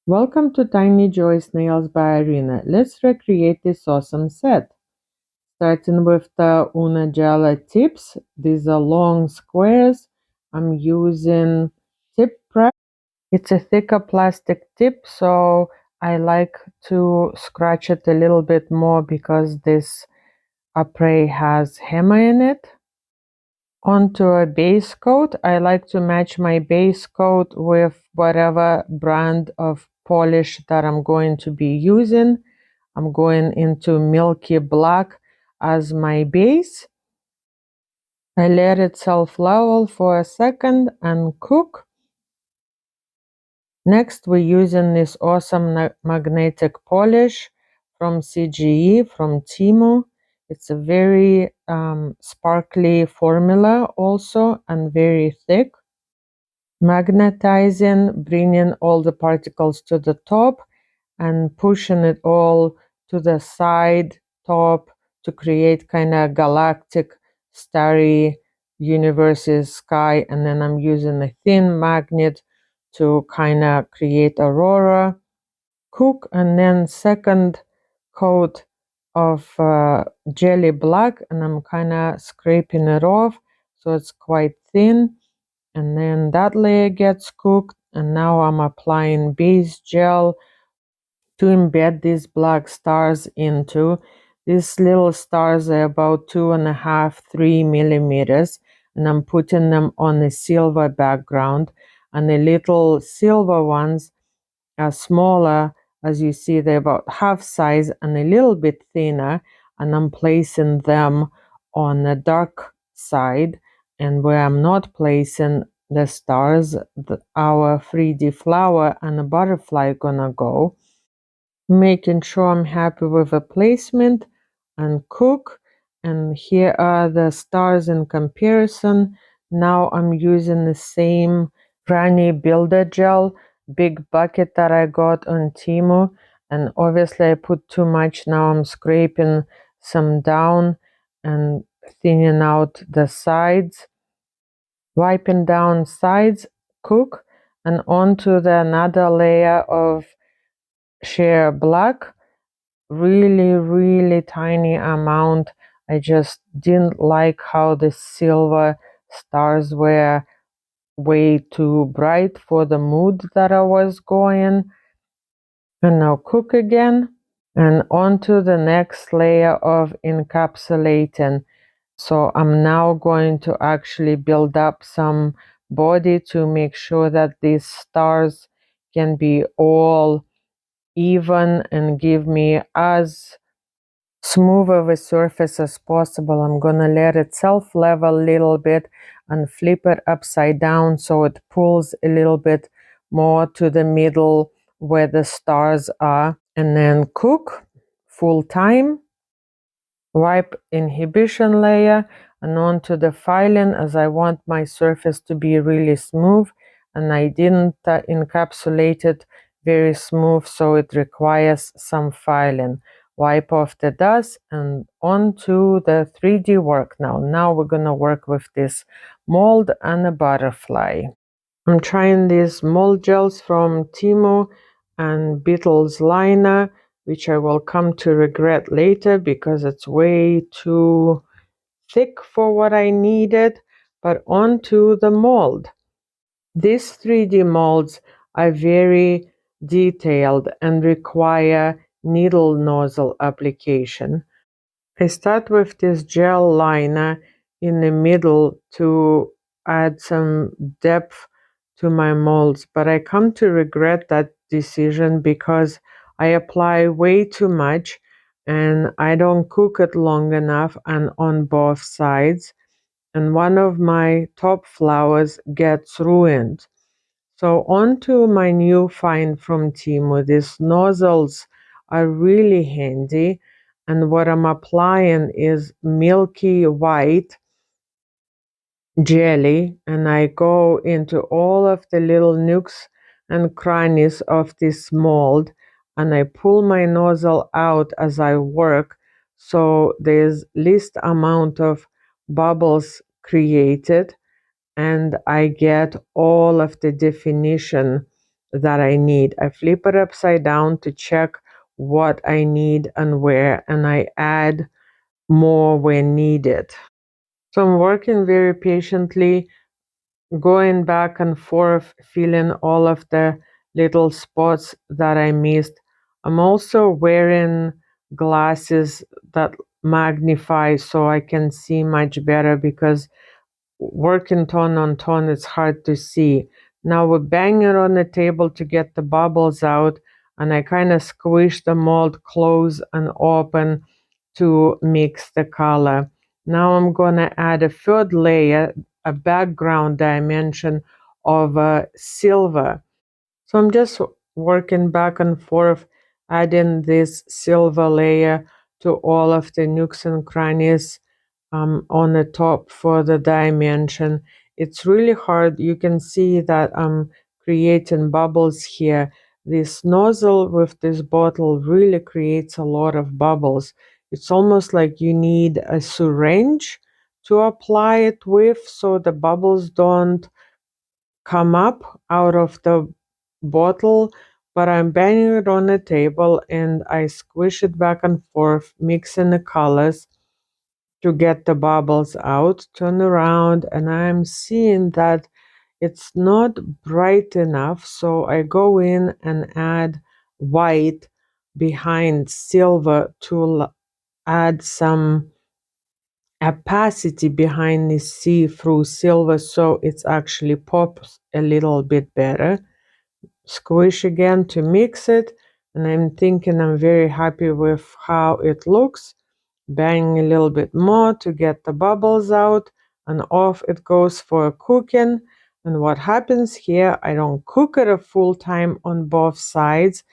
Welcome to Tiny Joy's Nails by Irina. Let's recreate this awesome set. Starting with the Una Gela tips. These are long squares. I'm using tip prep. It's a thicker plastic tip, so I like to scratch it a little bit more because this apres has hammer in it. Onto a base coat. I like to match my base coat with whatever brand of polish that I'm going to be using. I'm going into milky black as my base. I let it self-level for a second and cook. Next, we're using this awesome magnetic polish from CGE, from Temu. It's a very sparkly formula also and very thick. Magnetizing, bringing all the particles to the top and pushing it all to the side, top, to create kind of galactic, starry universes, sky. And then I'm using a thin magnet to kind of create aurora. Cook, and then second coat of jelly black, and I'm kind of scraping it off so it's quite thin. And then that layer gets cooked, and now I'm applying base gel to embed these black stars into. These little stars are about 2.5–3 millimeters, and I'm putting them on a silver background, and the little silver ones are smaller. As you see, they're about half size and a little bit thinner, and I'm placing them on the dark side, and where I'm not placing the stars, our 3D flower and the butterfly are gonna go. Making sure I'm happy with the placement and cook. And here are the stars in comparison. Now I'm using the same runny builder gel big bucket that I got on Temu, and obviously I put too much. Now I'm scraping some down and thinning out the sides, wiping down sides, cook, and onto the another layer of sheer black. Really tiny amount. I just didn't like how the silver stars were way too bright for the mood that I was going. And now cook again, and onto the next layer of encapsulating. So I'm now going to actually build up some body to make sure that these stars can be all even and give me as smooth of a surface as possible. I'm gonna let it self-level a little bit and flip it upside down so it pulls a little bit more to the middle where the stars are, and then cook full time. Wipe inhibition layer and onto the filing, as I want my surface to be really smooth, and I didn't encapsulate it very smooth, so it requires some filing. Wipe off the dust and onto the 3D work now. Now we're gonna work with this mold and a butterfly. I'm trying these mold gels from Temu and Beetle's liner, which I will come to regret later because it's way too thick for what I needed. But onto the mold. These 3D molds are very detailed and require needle nozzle application. I start with this gel liner in the middle to add some depth to my molds, but I come to regret that decision because I apply way too much and I don't cook it long enough and on both sides, and one of my top flowers gets ruined. So onto my new find from Temu. These nozzles are really handy, and what I'm applying is milky white jelly, and I go into all of the little nooks and crannies of this mold, and I pull my nozzle out as I work, so there's least amount of bubbles created, and I get all of the definition that I need. I flip it upside down to check what I need and where, and I add more when needed. So I'm working very patiently, going back and forth, feeling all of the little spots that I missed. I'm also wearing glasses that magnify so I can see much better, because working tone on tone, it's hard to see. Now we're banging on the table to get the bubbles out, and I kind of squish the mold close and open to mix the color. Now I'm going to add a third layer, a background dimension of silver. So I'm just working back and forth, adding this silver layer to all of the nooks and crannies on the top for the dimension. It's really hard. You can see that I'm creating bubbles here. This nozzle with this bottle really creates a lot of bubbles. It's almost like you need a syringe to apply it with, so the bubbles don't come up out of the bottle. But I'm banging it on the table and I squish it back and forth, mixing the colors to get the bubbles out. Turn around and I'm seeing that it's not bright enough, so I go in and add white behind silver to add some opacity behind the see-through silver, so it's actually pops a little bit better. Squish again to mix it, and I'm thinking I'm very happy with how it looks. Bang a little bit more to get the bubbles out, and off it goes for cooking. And what happens here, I don't cook it a full time on both sides,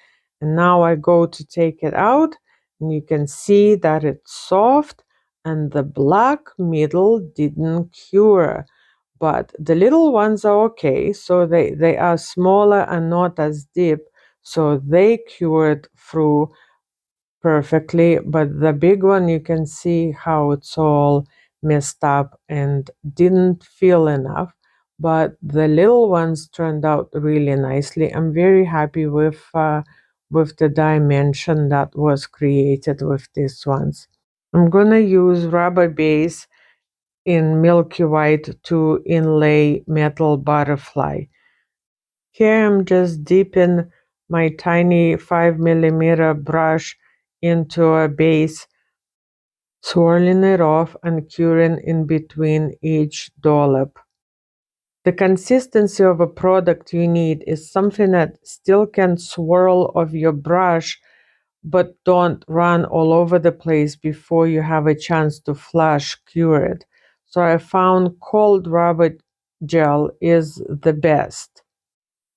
and now I go to take it out, and you can see that it's soft and the black middle didn't cure, but the little ones are okay, so they are smaller and not as deep, so they cured through perfectly. But the big one, you can see how it's all messed up and didn't feel enough, but the little ones turned out really nicely. I'm very happy with the dimension that was created with these ones. I'm gonna use rubber base in milky white to inlay metal butterfly. Here I'm just dipping my tiny 5 millimeter brush into a base, swirling it off and curing in between each dollop. The consistency of a product you need is something that still can swirl off your brush, but don't run all over the place before you have a chance to flash cure it. So I found cold rubber gel is the best.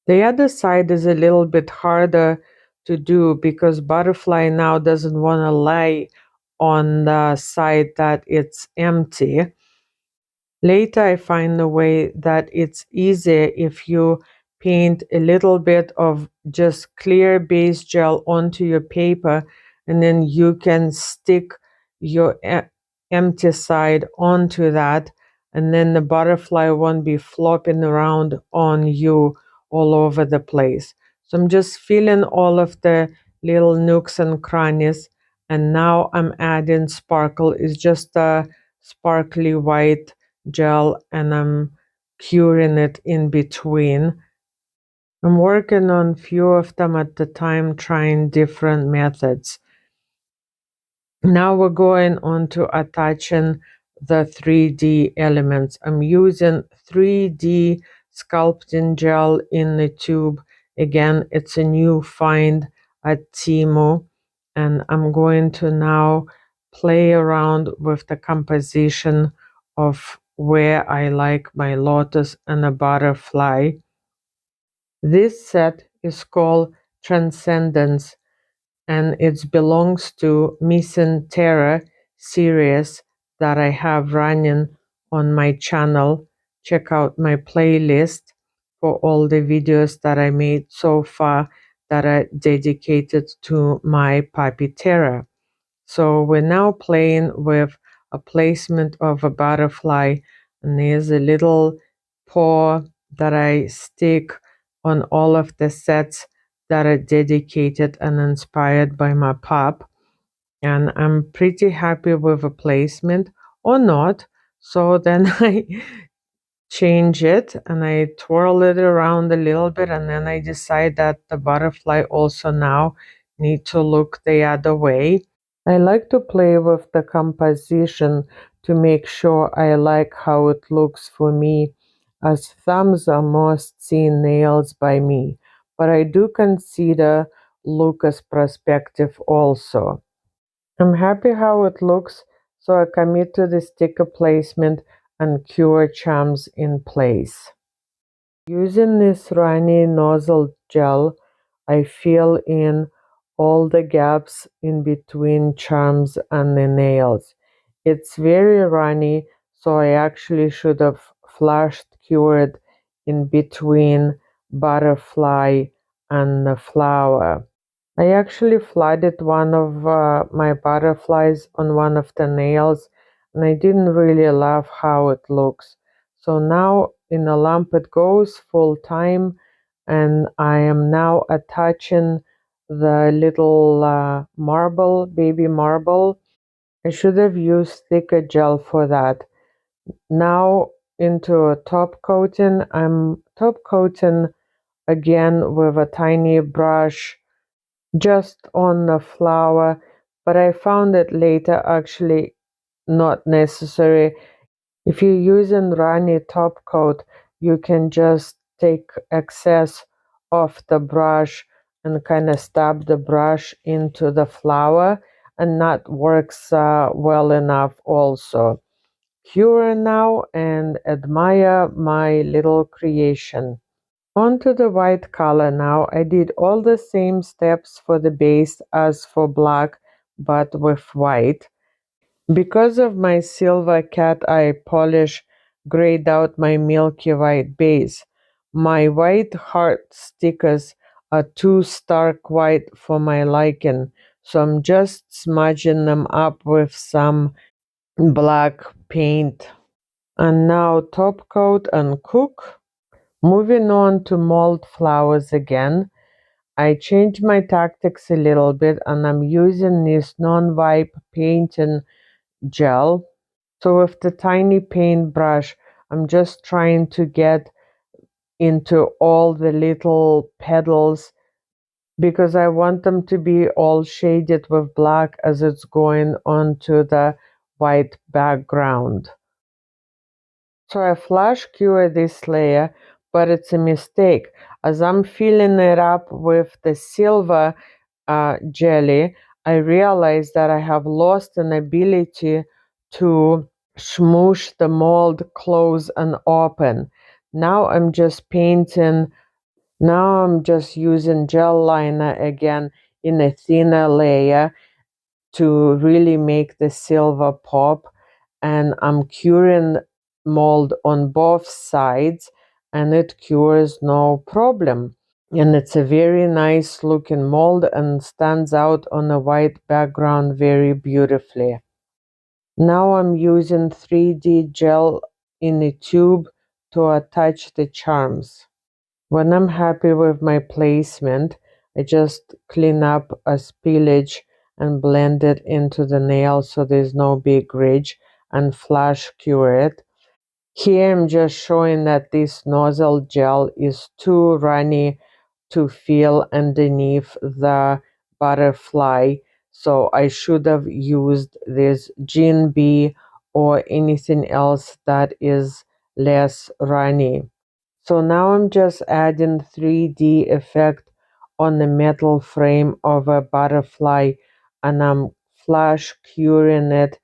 The other side is a little bit harder to do because butterfly now doesn't want to lay on the side that it's empty. Later, I find a way that it's easier if you paint a little bit of just clear base gel onto your paper, and then you can stick your empty side onto that, and then the butterfly won't be flopping around on you all over the place. So I'm just filling all of the little nooks and crannies, and now I'm adding sparkle. It's just a sparkly white gel, and I'm curing it in between. I'm working on few of them at the time, trying different methods. Now we're going on to attaching the 3D elements. I'm using 3D sculpting gel in the tube. Again, it's a new find at Temu, and I'm going to now play around with the composition of where I like my lotus and a butterfly. This set is called Transcendence, and it belongs to Missing Terror series that I have running on my channel. Check out my playlist for all the videos that I made so far that are dedicated to my puppy Terror. So we're now playing with a placement of a butterfly, and there's a little paw that I stick on all of the sets that are dedicated and inspired by my pup. And I'm pretty happy with the placement or not. So then I change it and I twirl it around a little bit, and then I decide that the butterfly also now need to look the other way. I like to play with the composition to make sure I like how it looks for me, as thumbs are most seen nails by me, but I do consider look as perspective also. I'm happy how it looks, so I commit to the sticker placement and cure charms in place. Using this runny nozzle gel, I fill in all the gaps in between charms and the nails. It's very runny, so I actually should have flashed cured in between butterfly and the flower. I actually flooded one of my butterflies on one of the nails, and I didn't really love how it looks. So now in a lamp it goes full time, and I am now attaching the little baby marble. I should have used thicker gel for that. Now into a top coating. I'm top coating again with a tiny brush just on the flower, but I found it later actually not necessary. If you're using runny top coat, you can just take excess off the brush and kind of stab the brush into the flower, and that works well enough also. Cure now and admire my little creation. Onto the white color now. I did all the same steps for the base as for black, but with white. Because of my silver cat eye polish grayed out my milky white base, my white heart stickers are too stark white for my liking, so I'm just smudging them up with some black paint. And now top coat and cook. Moving on to mold flowers again, I changed my tactics a little bit and I'm using this non-wipe painting gel. So with the tiny paintbrush, I'm just trying to get into all the little petals because I want them to be all shaded with black as it's going onto the white background. So I flash cure this layer, but it's a mistake. As I'm filling it up with the silver jelly, I realize that I have lost an ability to smoosh the mold close and open. Now I'm just painting, now I'm just using gel liner again in a thinner layer to really make the silver pop, and I'm curing mold on both sides and it cures no problem. And it's a very nice looking mold and stands out on a white background very beautifully. Now I'm using 3D gel in a tube to attach the charms. When I'm happy with my placement, I just clean up a spillage and blend it into the nail so there's no big ridge, and flash cure it. Here I'm just showing that this nozzle gel is too runny to feel underneath the butterfly, so I should have used this Gin Bee or anything else that is less runny. So now I'm just adding 3D effect on the metal frame of a butterfly, and I'm flash curing it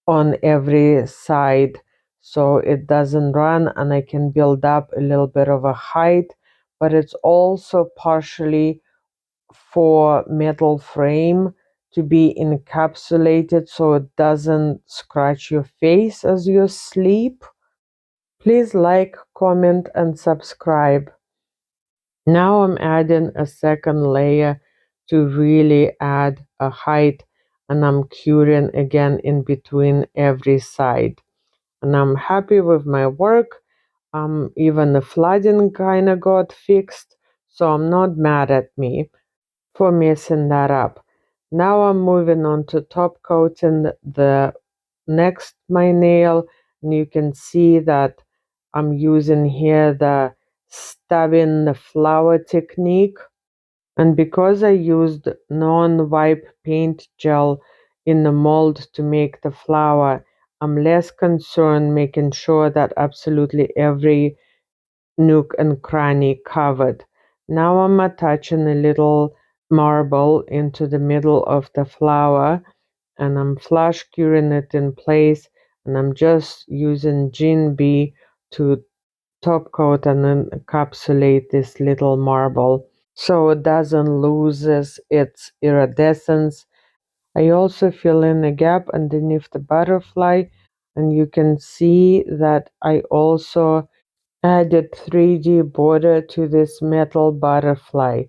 on every side so it doesn't run and I can build up a little bit of a height, but it's also partially for metal frame to be encapsulated so it doesn't scratch your face as you sleep. Please like, comment and subscribe. Now I'm adding a second layer to really add a height, and I'm curing again in between every side. And I'm happy with my work. Even the flooding kind of got fixed. so I'm not mad at me for messing that up. Now I'm moving on to top coating the next my nail, and you can see that I'm using here the stabbing the flower technique. And because I used non-wipe paint gel in the mold to make the flower, I'm less concerned making sure that absolutely every nook and cranny covered. Now I'm attaching a little marble into the middle of the flower, and I'm flush curing it in place, and I'm just using Gin B to top coat and then encapsulate this little marble so it doesn't lose its iridescence. I also fill in a gap underneath the butterfly, and you can see that I also added 3D border to this metal butterfly.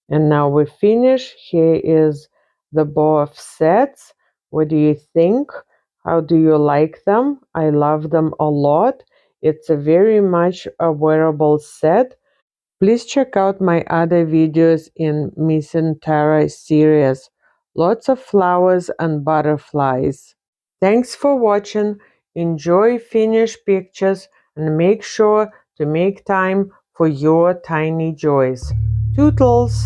And now we finish. Here is the both sets. What do you think? How do you like them? I love them a lot. It's a very much a wearable set. Please check out my other videos in Missing Tara series. Lots of flowers and butterflies. Thanks for watching. Enjoy finished pictures and make sure to make time for your tiny joys. Toodles!